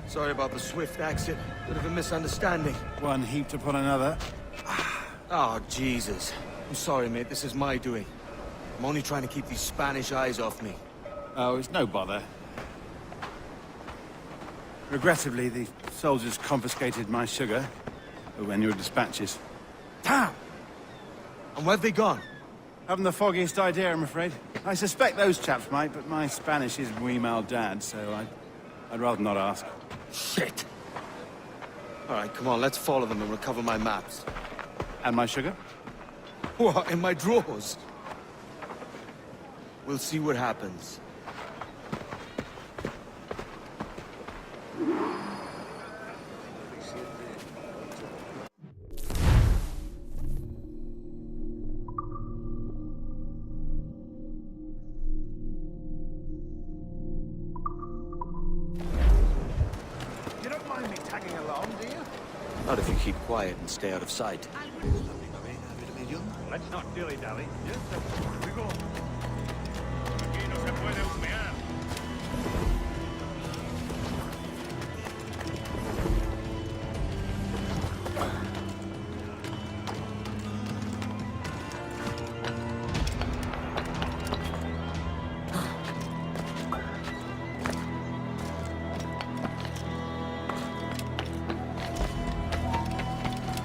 Sorry about the swift exit. Bit of a misunderstanding. One heaped upon another. Oh, Jesus. I'm sorry, mate. This is my doing. I'm only trying to keep these Spanish eyes off me. Oh, it's no bother. Regrettably, the soldiers confiscated my sugar when your dispatches. Damn! And where've they gone? Haven't the foggiest idea, I'm afraid. I suspect those chaps might, but my Spanish is muy mal dad, so I'd rather not ask. Shit! Alright, come on, let's follow them and recover my maps. And my sugar? What, in my drawers? We'll see what happens. Not if you keep quiet and stay out of sight. Let's not dilly-dally. Just we go. Aquí no se puede humear.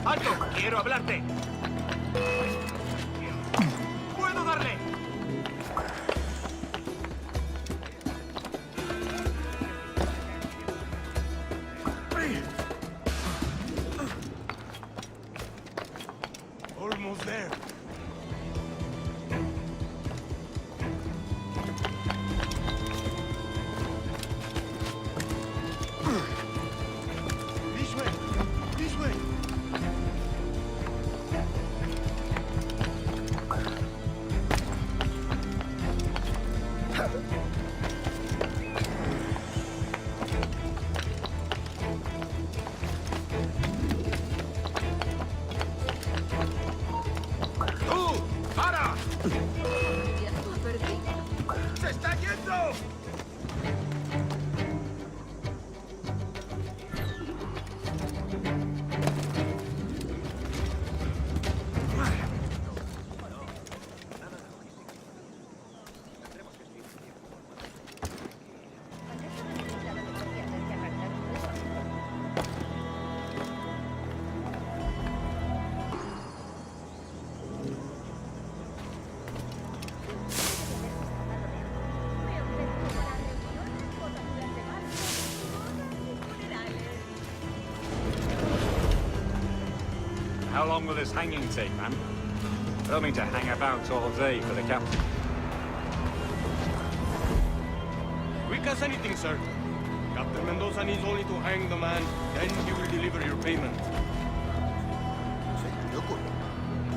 ¡Alto! ¡Quiero hablarte! ¡Puedo darle! Almost there. This way! This way! ¡Tú! ¡Para! ¡Se está yendo! How long will this hanging take, man? I don't mean to hang about all day for the captain. Quick as anything, sir. Captain Mendoza needs only to hang the man, then he will deliver your payment.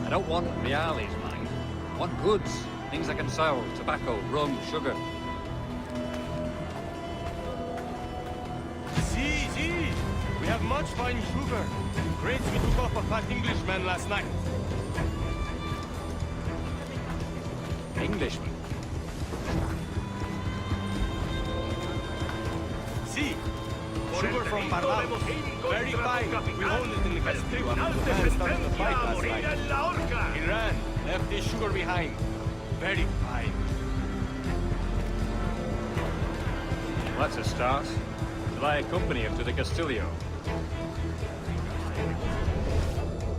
I don't want reales, mind. I want goods. Things I can sell. Tobacco, rum, sugar. See. We have much fine sugar. Crates we took off a fat Englishman last night. Englishman. See. Sugar from Barbados. Very fine. We hold it in the Castillo. And the man started the fight last night. He ran. Left his sugar behind. Very fine. Well, that's a start. Will I accompany him to the Castillo?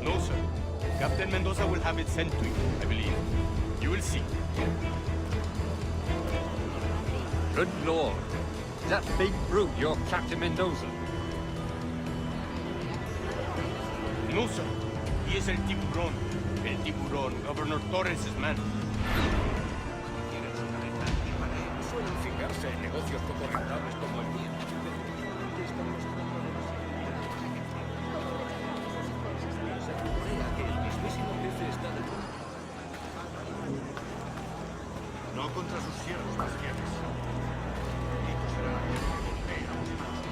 No, sir. Captain Mendoza will have it sent to you, I believe. You will see. Good lord. Is that big brute your Captain Mendoza? No, sir. He is El Tiburón. El Tiburón, Governor Torres' man. Suelen fijarse en negocios poco rentables como el mío. Crea que el mismísimo jefe está de... No contra sus siervos, basquienes. Bendito será aquel que golpee a los malos.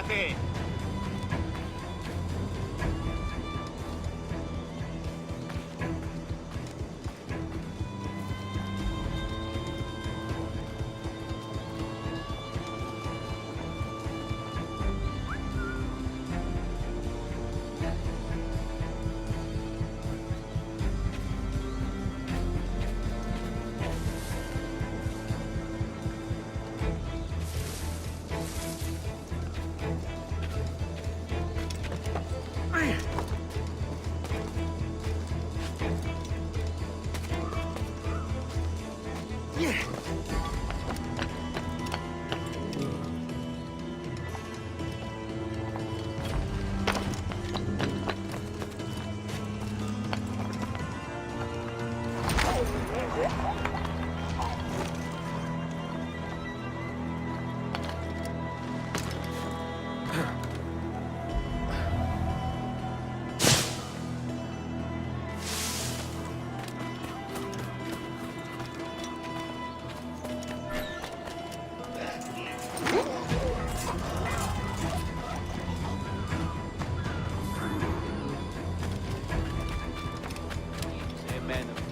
ahead. Amen.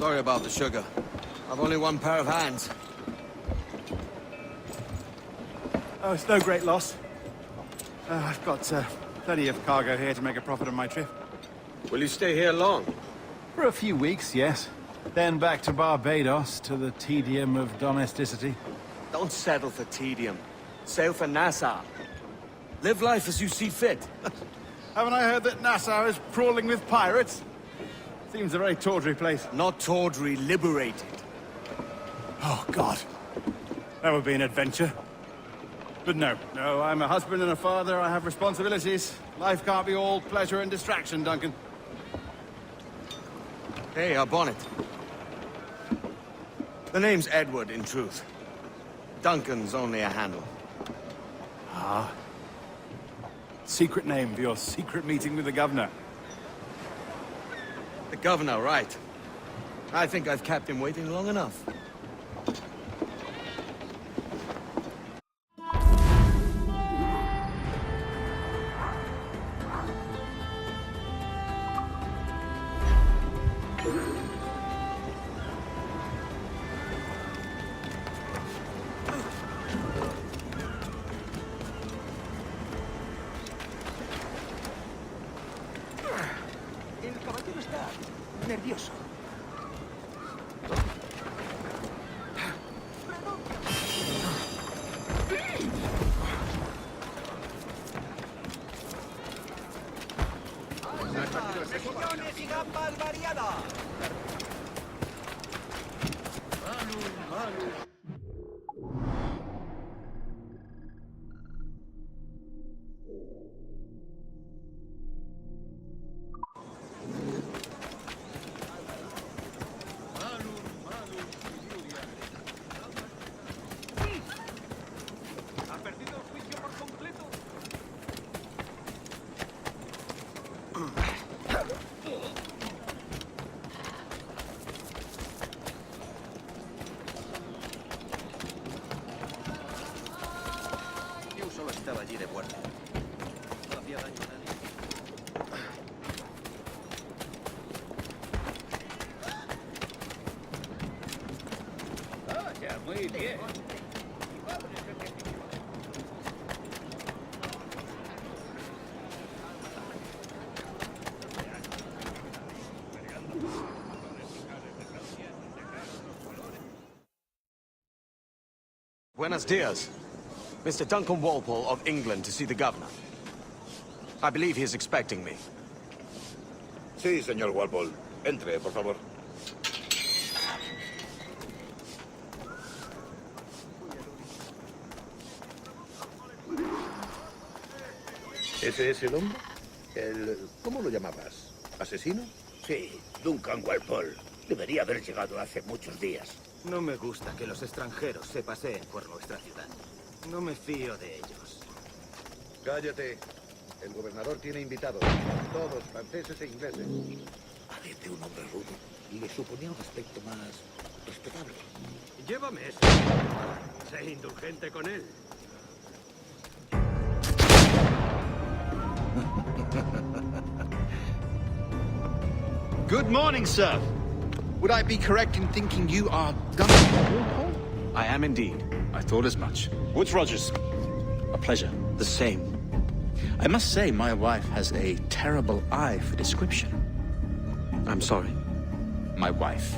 Sorry about the sugar. I've only one pair of hands. Oh, it's no great loss. I've got plenty of cargo here to make a profit on my trip. Will you stay here long? For a few weeks, yes. Then back to Barbados, to the tedium of domesticity. Don't settle for tedium. Sail for Nassau. Live life as you see fit. Haven't I heard that Nassau is crawling with pirates? Seems a very tawdry place. Not tawdry, liberated. Oh, God. That would be an adventure. But no, I'm a husband and a father. I have responsibilities. Life can't be all pleasure and distraction, Duncan. Hey, our bonnet. The name's Edward, in truth. Duncan's only a handle. Ah. Secret name for your secret meeting with the governor. The governor, right. I think I've kept him waiting long enough. nervioso. Estaba allí de guardia. No hacía daño a nadie. Vaya, muy bien. Buenos dias. Mr. Duncan Walpole of England to see the governor. I believe he is expecting me. Sí, señor Walpole. Entre, por favor. ¿Ese es el hombre? ¿Cómo lo llamabas? ¿Asesino? Sí, Duncan Walpole. Debería haber llegado hace muchos días. No me gusta que los extranjeros se paseen por nuestra ciudad. No me fío de ellos. Cállate. El gobernador tiene invitados. Todos franceses e ingleses. Parece un hombre rudo y le suponía un aspecto más respetable. Llévame eso. Sé indulgente con él. Good morning, sir. Would I be correct in thinking you are Duncan Walpole? I am indeed. I thought as much. Woods Rogers. A pleasure. The same. I must say, my wife has a terrible eye for description. I'm sorry. My wife.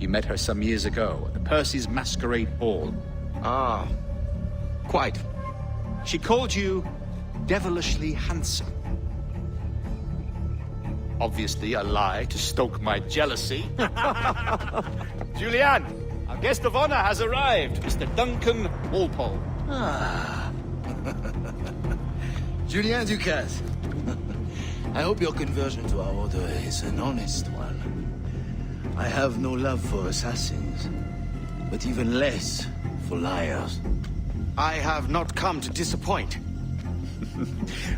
You met her some years ago at the Percy's Masquerade Ball. Ah, quite. She called you devilishly handsome. Obviously a lie to stoke my jealousy. Julianne, our guest of honor has arrived, Mr. Duncan Walpole. Ah. Julien Ducasse. I hope your conversion to our order is an honest one. I have no love for assassins, but even less for liars. I have not come to disappoint.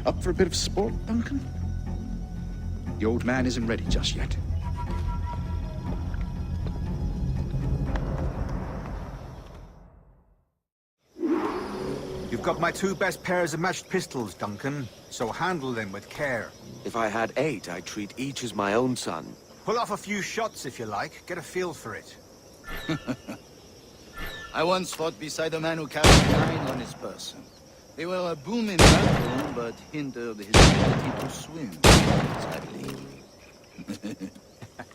Up for a bit of sport, Duncan? The old man isn't ready just yet. You've got my two best pairs of matched pistols, Duncan, so handle them with care. If I had 8, I'd treat each as my own son. Pull off a few shots if you like. Get a feel for it. I once fought beside a man who carried 9 on his person. They were a boom in battle, but hindered his ability to swim, sadly.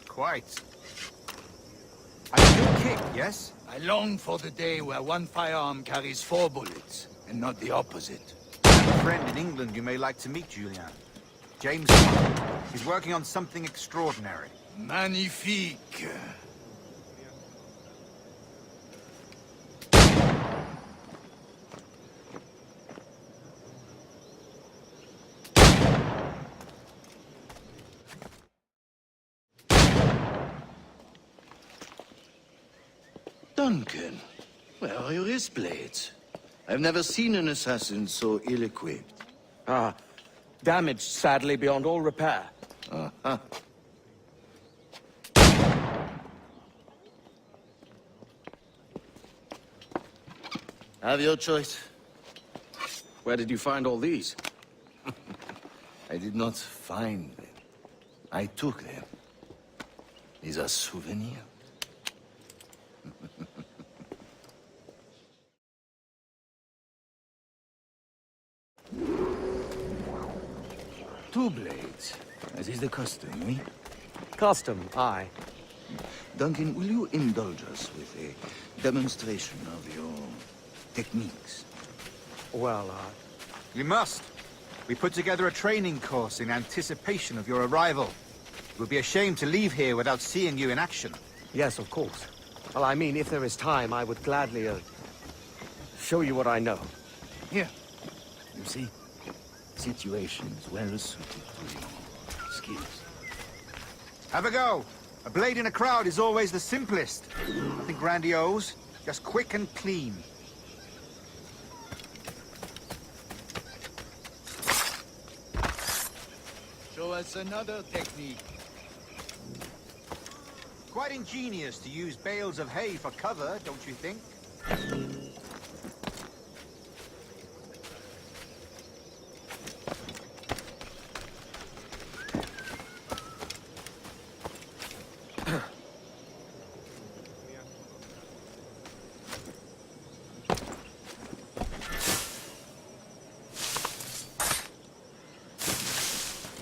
Quite. A good kick, yes? I long for the day where one firearm carries 4 bullets, and not the opposite. I have a friend in England you may like to meet, Julian. James Hunt. He's working on something extraordinary. Magnifique. Duncan, where are your wrist blades? I've never seen an assassin so ill-equipped. Damaged, sadly, beyond all repair. Uh-huh. Have your choice. Where did you find all these? I did not find them. I took them. These are souvenirs. Two blades, as is the custom, oui? Custom, aye. Duncan, will you indulge us with a demonstration of your techniques? Well, You must. We put together a training course in anticipation of your arrival. It would be a shame to leave here without seeing you in action. yes, of course. Well, I mean, if there is time, I would gladly, show you what I know. Here. You see? Situations well suited to your skills. Have a go. A blade in a crowd is always the simplest. Nothing grandiose, just quick and clean. Show us another technique. Quite ingenious to use bales of hay for cover, don't you think?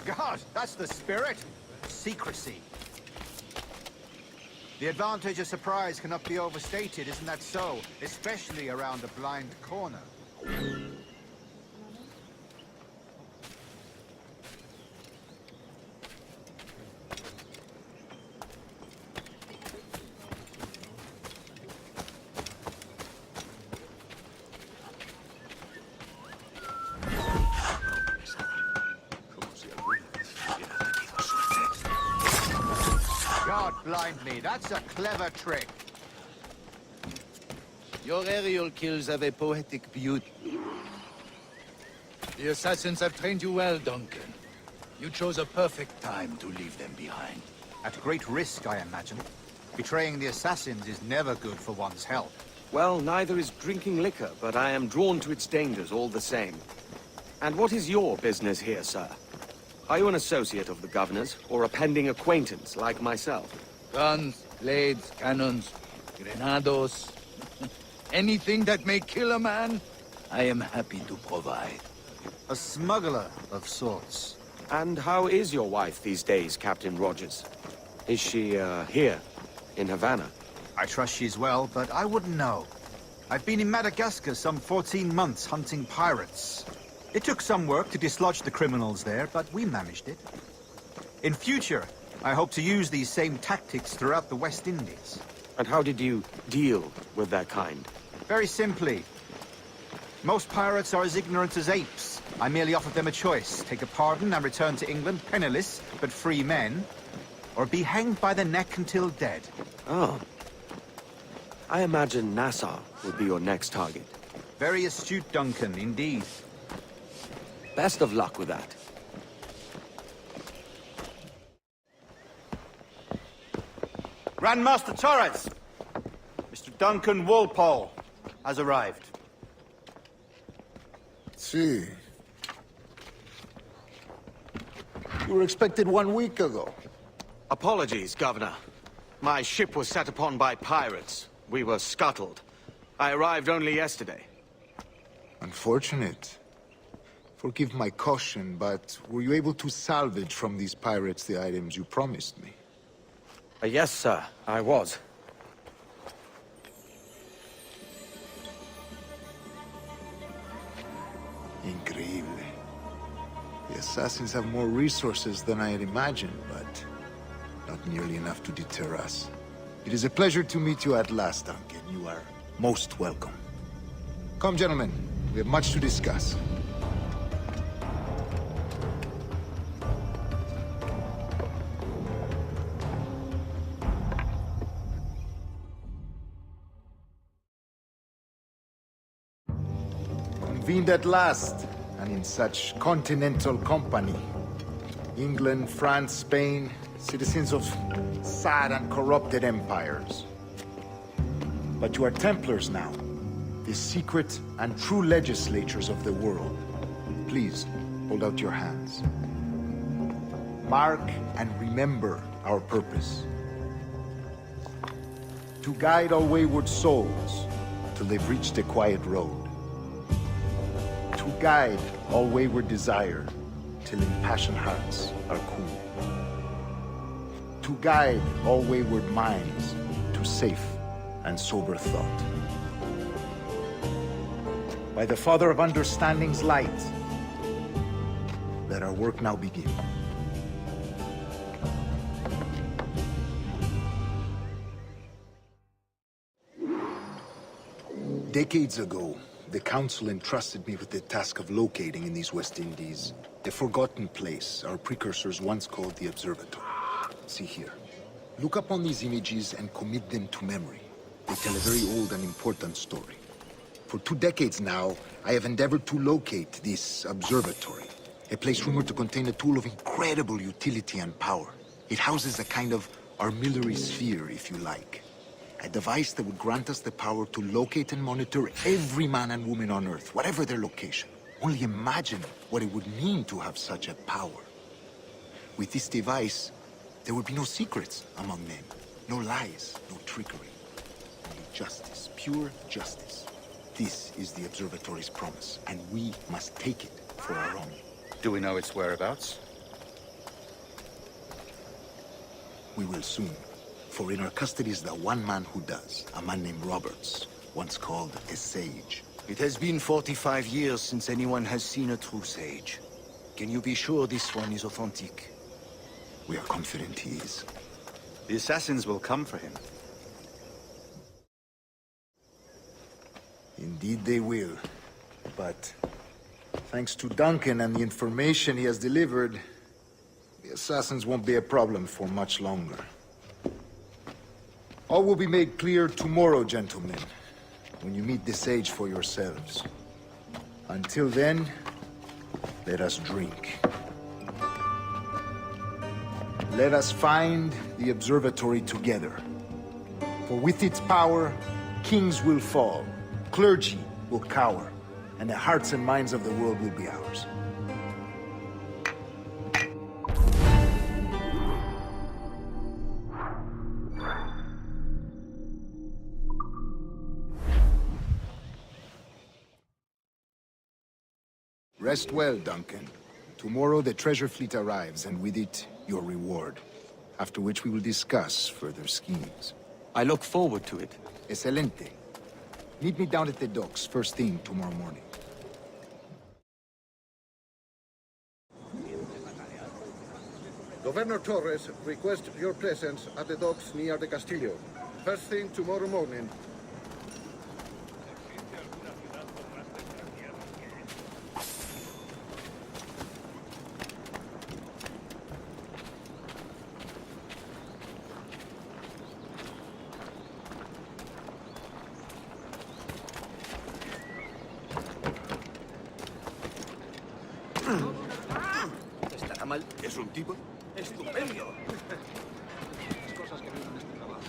God, that's the spirit. Secrecy. The advantage of surprise cannot be overstated, isn't that so? Especially around a blind corner. God blind me, that's a clever trick. Your aerial kills have a poetic beauty. The assassins have trained you well, Duncan. You chose a perfect time to leave them behind. At great risk, I imagine. Betraying the assassins is never good for one's health. Well, neither is drinking liquor, but I am drawn to its dangers all the same. And what is your business here, sir? Are you an associate of the governor's, or a pending acquaintance like myself? Guns, blades, cannons, grenados. Anything that may kill a man, I am happy to provide. A smuggler of sorts. And how is your wife these days, Captain Rogers? Is she, here, in Havana? I trust she's well, but I wouldn't know. I've been in Madagascar some 14 months hunting pirates. It took some work to dislodge the criminals there, but we managed it. In future, I hope to use these same tactics throughout the West Indies. And how did you deal with their kind? Very simply. Most pirates are as ignorant as apes. I merely offered them a choice. Take a pardon and return to England penniless, but free men. Or be hanged by the neck until dead. Oh. I imagine Nassau would be your next target. Very astute, Duncan, indeed. Best of luck with that. Grandmaster Torres! Mr. Duncan Walpole has arrived. See. You were expected 1 week ago. Apologies, Governor. My ship was set upon by pirates. We were scuttled. I arrived only yesterday. Unfortunate. Forgive my caution, but were you able to salvage from these pirates the items you promised me? Yes, sir, I was. Increíble. The assassins have more resources than I had imagined, but not nearly enough to deter us. It is a pleasure to meet you at last, Duncan. You are most welcome. Come, gentlemen. We have much to discuss. Convened at last, and in such continental company. England, France, Spain, citizens of sad and corrupted empires. But you are Templars now, the secret and true legislators of the world. Please, hold out your hands. Mark and remember our purpose. To guide all wayward souls till they've reached a quiet road. To guide all wayward desire till impassioned hearts are cool. To guide all wayward minds to safe and sober thought. By the Father of Understanding's light, let our work now begin. Decades ago, the Council entrusted me with the task of locating in these West Indies a forgotten place our precursors once called the Observatory. See here. Look upon these images and commit them to memory. They tell a very old and important story. For 2 decades now, I have endeavored to locate this observatory, a place rumored to contain a tool of incredible utility and power. It houses a kind of armillary sphere, if you like. A device that would grant us the power to locate and monitor every man and woman on Earth, whatever their location. Only imagine what it would mean to have such a power. With this device, there would be no secrets among men, no lies, no trickery. Only justice, pure justice. This is the observatory's promise, and we must take it for our own. Do we know its whereabouts? We will soon. For in our custody is the one man who does, a man named Roberts, once called a sage. It has been 45 years since anyone has seen a true sage. Can you be sure this one is authentic? We are confident he is. The assassins will come for him. Indeed they will. But thanks to Duncan and the information he has delivered, the assassins won't be a problem for much longer. All will be made clear tomorrow, gentlemen, when you meet the sage for yourselves. Until then, let us drink. Let us find the observatory together. For with its power, kings will fall, clergy will cower, and the hearts and minds of the world will be ours. Rest well, Duncan. Tomorrow the treasure fleet arrives, and with it, your reward. After which we will discuss further schemes. I look forward to it. Excelente. Meet me down at the docks first thing tomorrow morning. Governor Torres requests your presence at the docks near the Castillo. First thing tomorrow morning. ¿Estará mal? Es un tipo estupendo. Las cosas que veo en este trabajo.